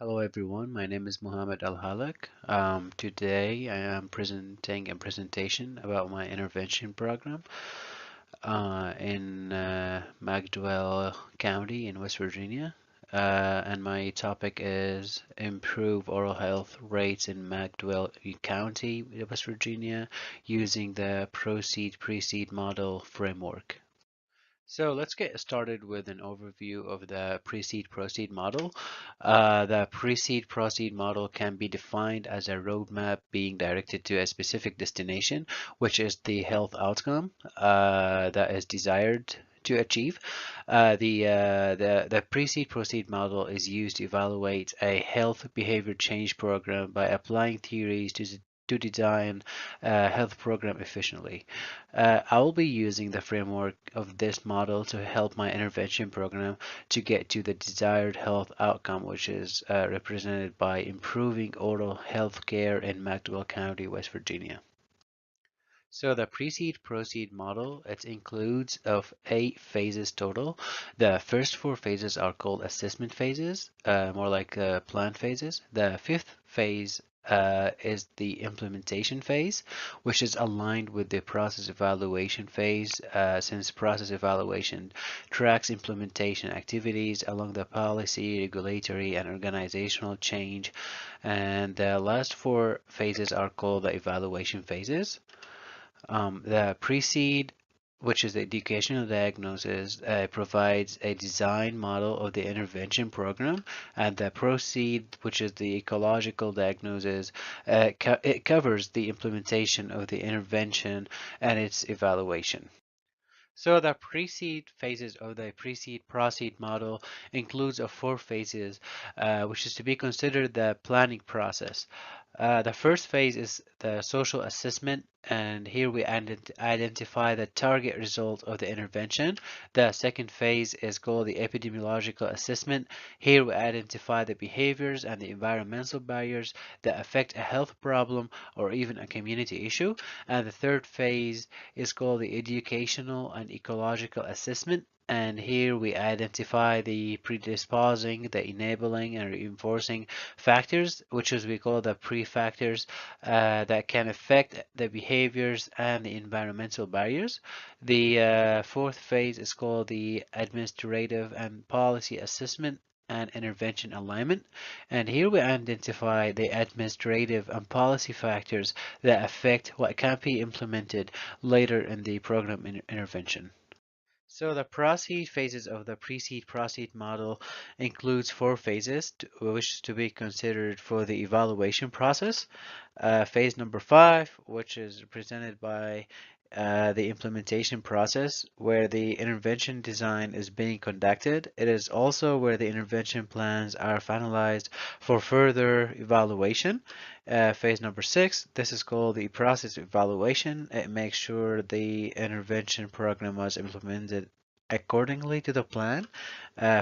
Hello everyone, my name is Muhammad Al-Halak. Today I am presenting a presentation about my intervention program in McDowell County in West Virginia. And my topic is improve oral health rates in McDowell County, West Virginia, using the PRECEDE-PROCEED model framework. So let's get started with an overview of the PRECEDE-PROCEED model. The PRECEDE-PROCEED model can be defined as a roadmap being directed to a specific destination, which is the health outcome that is desired to achieve. The PRECEDE-PROCEED model is used to evaluate a health behavior change program by applying theories to design a health program efficiently. I will be using the framework of this model to help my intervention program to get to the desired health outcome, which is represented by improving oral health care in McDowell County, West Virginia. So the PRECEDE-PROCEED model, it includes of 8 phases total. The first 4 phases are called assessment phases, more like plan phases. The fifth phase is the implementation phase, which is aligned with the process evaluation phase, since process evaluation tracks implementation activities along the policy, regulatory, and organizational change. And the last 4 phases are called the evaluation phases. The PRECEDE, which is the educational diagnosis, provides a design model of the intervention program, and the PROCEED, which is the ecological diagnosis, it covers the implementation of the intervention and its evaluation. So the PRECEDE phases of the PRECEDE-PROCEED model includes of 4 phases, which is to be considered the planning process. The first phase is the social assessment, and here we identify the target result of the intervention. The second phase is called the epidemiological assessment. Here we identify the behaviors and the environmental barriers that affect a health problem or even a community issue. And the third phase is called the educational and ecological assessment. And here we identify the predisposing, the enabling, and reinforcing factors, which is we call the pre-factors that can affect the behaviors and the environmental barriers. The fourth phase is called the administrative and policy assessment and intervention alignment. And here we identify the administrative and policy factors that affect what can be implemented later in the program intervention. So the PRECEDE phases of the PRECEDE-PROCEED model includes 4 phases, which is to be considered for the evaluation process. Phase number 5, which is represented by the implementation process, where the intervention design is being conducted. It is also where the intervention plans are finalized for further evaluation. Phase number 6, this is called the process evaluation. It makes sure the intervention program was implemented accordingly to the plan.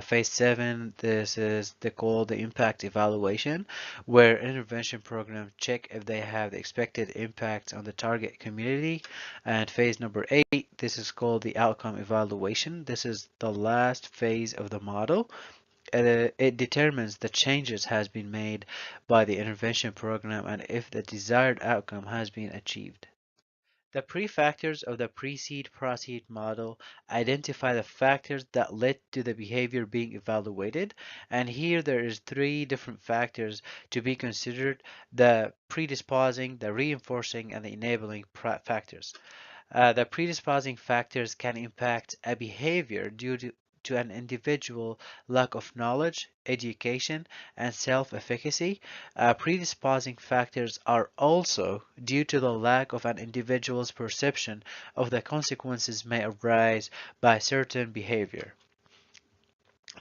Phase 7, this is called the impact evaluation, where intervention programs check if they have the expected impact on the target community. And phase number 8, this is called the outcome evaluation. This is the last phase of the model. It determines the changes has been made by the intervention program and if the desired outcome has been achieved. The pre-factors of the PRECEDE-PROCEED model identify the factors that led to the behavior being evaluated, and here there is 3 different factors to be considered: the predisposing, the reinforcing, and the enabling factors. The predisposing factors can impact a behavior due to an individual lack of knowledge, education, and self-efficacy. Predisposing factors are also due to the lack of an individual's perception of the consequences may arise by certain behavior.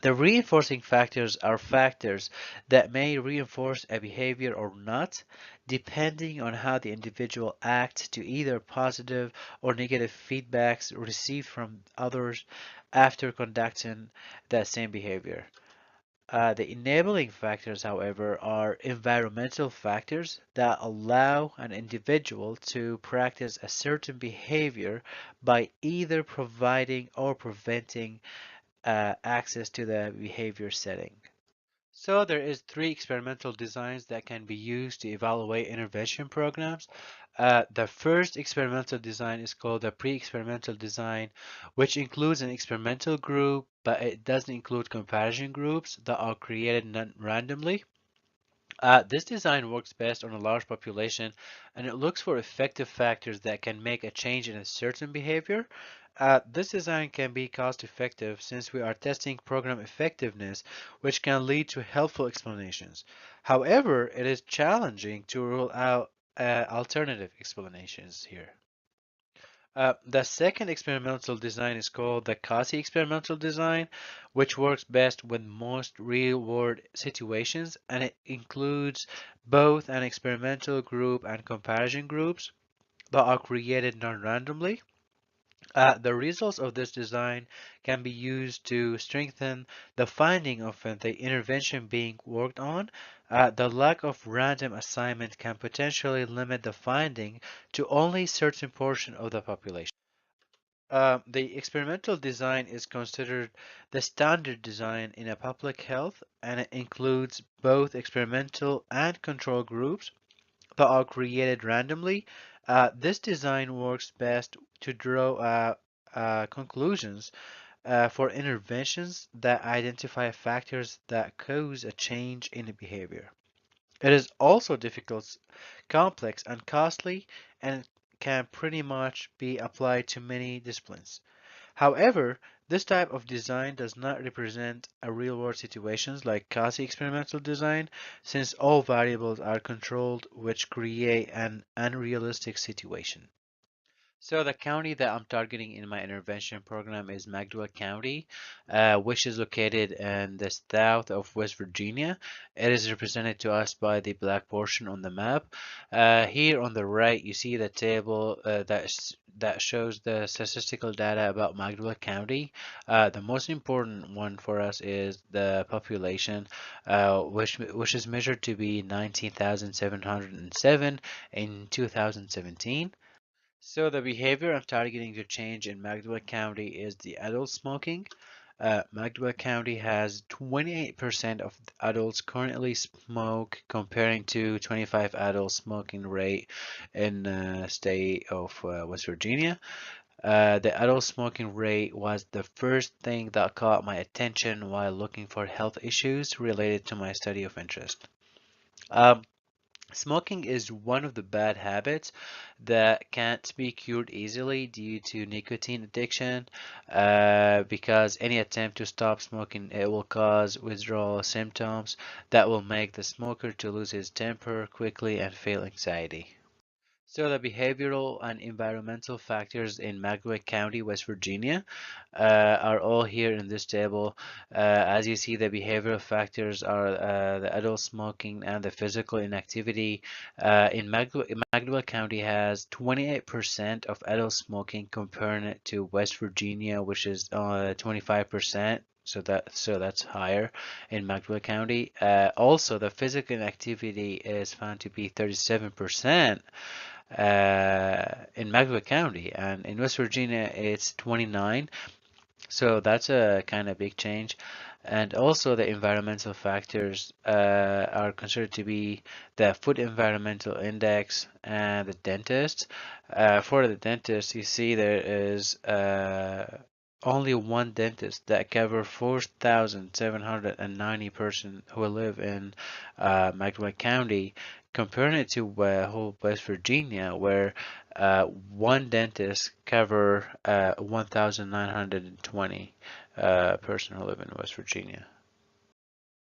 The reinforcing factors are factors that may reinforce a behavior or not, depending on how the individual acts to either positive or negative feedbacks received from others after conducting that same behavior. The enabling factors, however, are environmental factors that allow an individual to practice a certain behavior by either providing or preventing access to the behavior setting. So there is three experimental designs that can be used to evaluate intervention programs. The first experimental design is called the pre-experimental design, which includes an experimental group, but it doesn't include comparison groups that are created randomly. This design works best on a large population, and it looks for effective factors that can make a change in a certain behavior. This design can be cost effective since we are testing program effectiveness, which can lead to helpful explanations. However, it is challenging to rule out alternative explanations here. The second experimental design is called the quasi experimental design, which works best with most real world situations, and it includes both an experimental group and comparison groups that are created non randomly. The results of this design can be used to strengthen the finding of the intervention being worked on. The lack of random assignment can potentially limit the finding to only certain portion of the population. The experimental design is considered the standard design in a public health, and it includes both experimental and control groups that are created randomly. This design works best to draw conclusions for interventions that identify factors that cause a change in the behavior. It is also difficult, complex, and costly, and can pretty much be applied to many disciplines. However, this type of design does not represent a real-world situations like quasi-experimental design, since all variables are controlled, which create an unrealistic situation. So the county that I'm targeting in my intervention program is McDowell County, which is located in the south of West Virginia. It is represented to us by the black portion on the map. Here on the right, you see the table that shows the statistical data about McDowell County. The most important one for us is the population, which is measured to be 19,707 in 2017. So the behavior I'm targeting to change in McDowell County is the adult smoking. McDowell County has 28% of adults currently smoke, comparing to 25 adult smoking rate in the state of West Virginia. The adult smoking rate was the first thing that caught my attention while looking for health issues related to my study of interest. Um, Smoking is one of the bad habits that can't be cured easily due to nicotine addiction, because any attempt to stop smoking it will cause withdrawal symptoms that will make the smoker to lose his temper quickly and feel anxiety. So the behavioral and environmental factors in McDowell County, West Virginia, are all here in this table. As you see, the behavioral factors are the adult smoking and the physical inactivity. In McDowell County has 28% of adult smoking comparing it to West Virginia, which is 25%. So that's higher in McDowell County. Also, the physical inactivity is found to be 37% in McDowell County, and in West Virginia it's 29. So that's a kind of big change. And also the environmental factors are considered to be the food environmental index and the dentist. For the dentist, you see there is only one dentist that covers 4,790 persons who live in McDowell County, comparing it to whole West Virginia, where one dentist cover 1,920 person who live in West Virginia.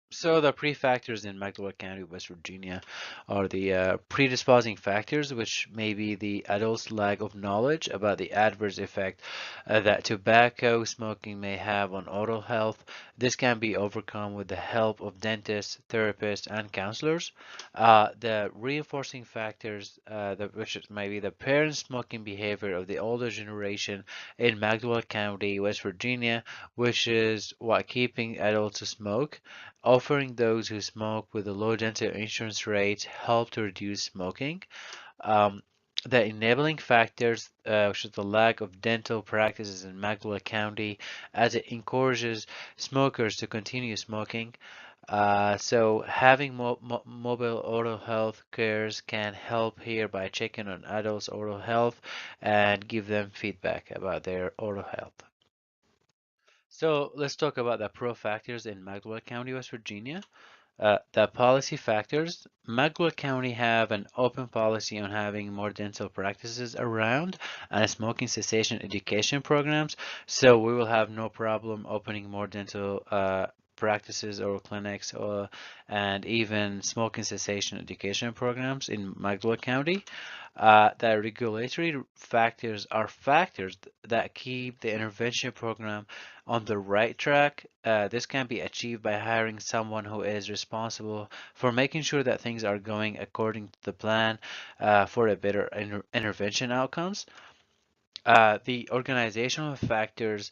So the pre-factors in McDowell County, West Virginia, are the predisposing factors, which may be the adult's lack of knowledge about the adverse effect that tobacco smoking may have on oral health. This can be overcome with the help of dentists, therapists, and counselors. The reinforcing factors, which may be the parent smoking behavior of the older generation in McDowell County, West Virginia, which is what keeping adults to smoke. Offering those who smoke with a low dental insurance rate help to reduce smoking. Um, the enabling factors, which is the lack of dental practices in McDowell County, as it encourages smokers to continue smoking. So having mobile oral health cares can help here by checking on adults' oral health and give them feedback about their oral health. So let's talk about the pro factors in McDowell County, West Virginia. The policy factors. McDowell County have an open policy on having more dental practices around and smoking cessation education programs. So we will have no problem opening more dental practices or clinics and even smoking cessation education programs in McDowell County. The regulatory factors are factors that keep the intervention program on the right track. This can be achieved by hiring someone who is responsible for making sure that things are going according to the plan for a better intervention outcomes. The organizational factors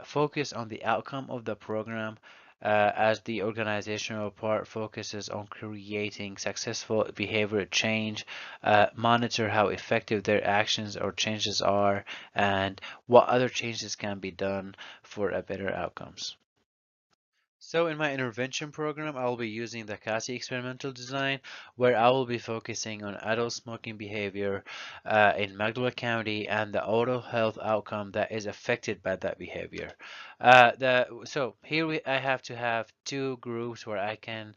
focus on the outcome of the program, as the organizational part focuses on creating successful behavior change, monitor how effective their actions or changes are, and what other changes can be done for a better outcomes. So in my intervention program, I will be using the CASI experimental design, where I will be focusing on adult smoking behavior in McDowell County and the oral health outcome that is affected by that behavior. So here I have to have two groups where I can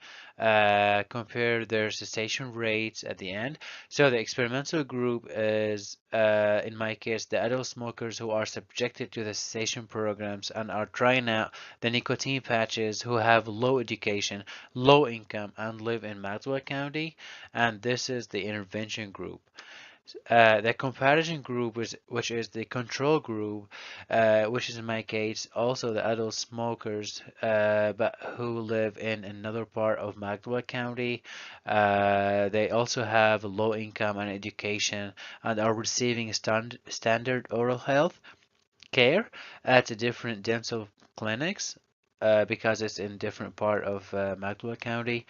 compare their cessation rates at the end. So the experimental group is, in my case, the adult smokers who are subjected to the cessation programs and are trying out the nicotine patches who have low education, low income, and live in McDowell County, and this is the intervention group. The comparison group, which is the control group, which is in my case also the adult smokers, but who live in another part of McDowell County. They also have low income and education and are receiving standard oral health care at different dental clinics because it's in different part of McDowell County.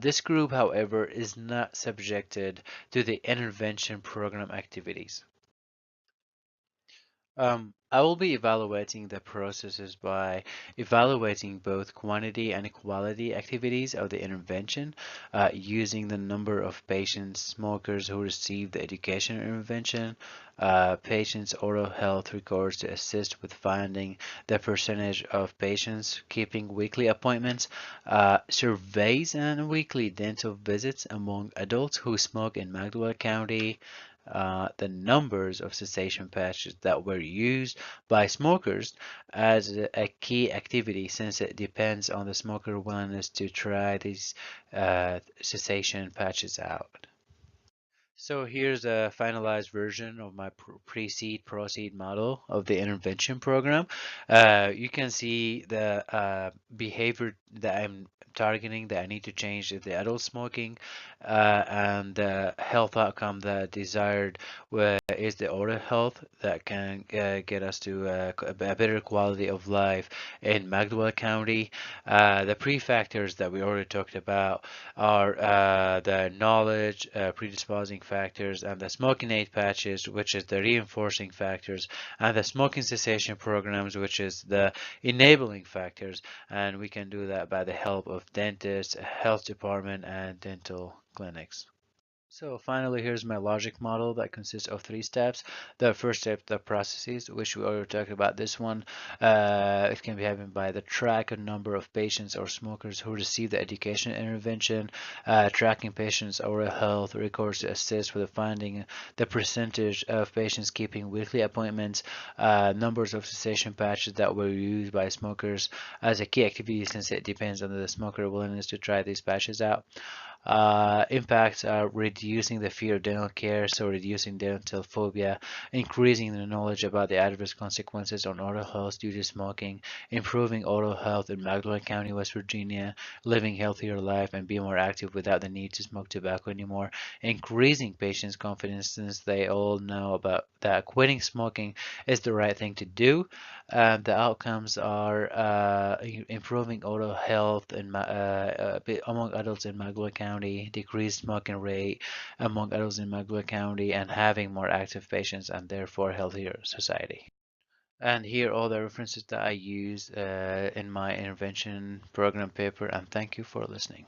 This group, however, is not subjected to the intervention program activities. I will be evaluating the processes by evaluating both quantity and quality activities of the intervention, using the number of patients, smokers who receive the education intervention, patients' oral health records to assist with finding the percentage of patients keeping weekly appointments, surveys and weekly dental visits among adults who smoke in McDowell County, the numbers of cessation patches that were used by smokers as a key activity, since it depends on the smoker willingness to try these cessation patches out. So here's a finalized version of my PRECEDE-PROCEED model of the intervention program. You can see the behavior that I'm targeting that I need to change is the adult smoking, and the health outcome that desired is the oral health that can get us to a better quality of life in McDowell County. The pre-factors that we already talked about are the knowledge, predisposing factors, and the smoking aid patches, which is the reinforcing factors, and the smoking cessation programs, which is the enabling factors. And we can do that by the help of dentists, health department, and dental clinics. So finally, here's my logic model that consists of three steps. The first step, the processes, which we already talked about this one. It can be happened by the track a number of patients or smokers who receive the education intervention, tracking patients' oral health records to assist with finding the percentage of patients keeping weekly appointments, numbers of cessation patches that were used by smokers as a key activity, since it depends on the smoker willingness to try these patches out. Impacts are reducing the fear of dental care, so reducing dental phobia, increasing the knowledge about the adverse consequences on oral health due to smoking, improving oral health in McDowell County, West Virginia, living healthier life and being more active without the need to smoke tobacco anymore, increasing patients' confidence since they all know about that quitting smoking is the right thing to do. The outcomes are improving oral health among adults in McDowell County, decreased smoking rate among adults in McDowell County, and having more active patients and therefore healthier society. And here are all the references that I used in my intervention program paper, and thank you for listening.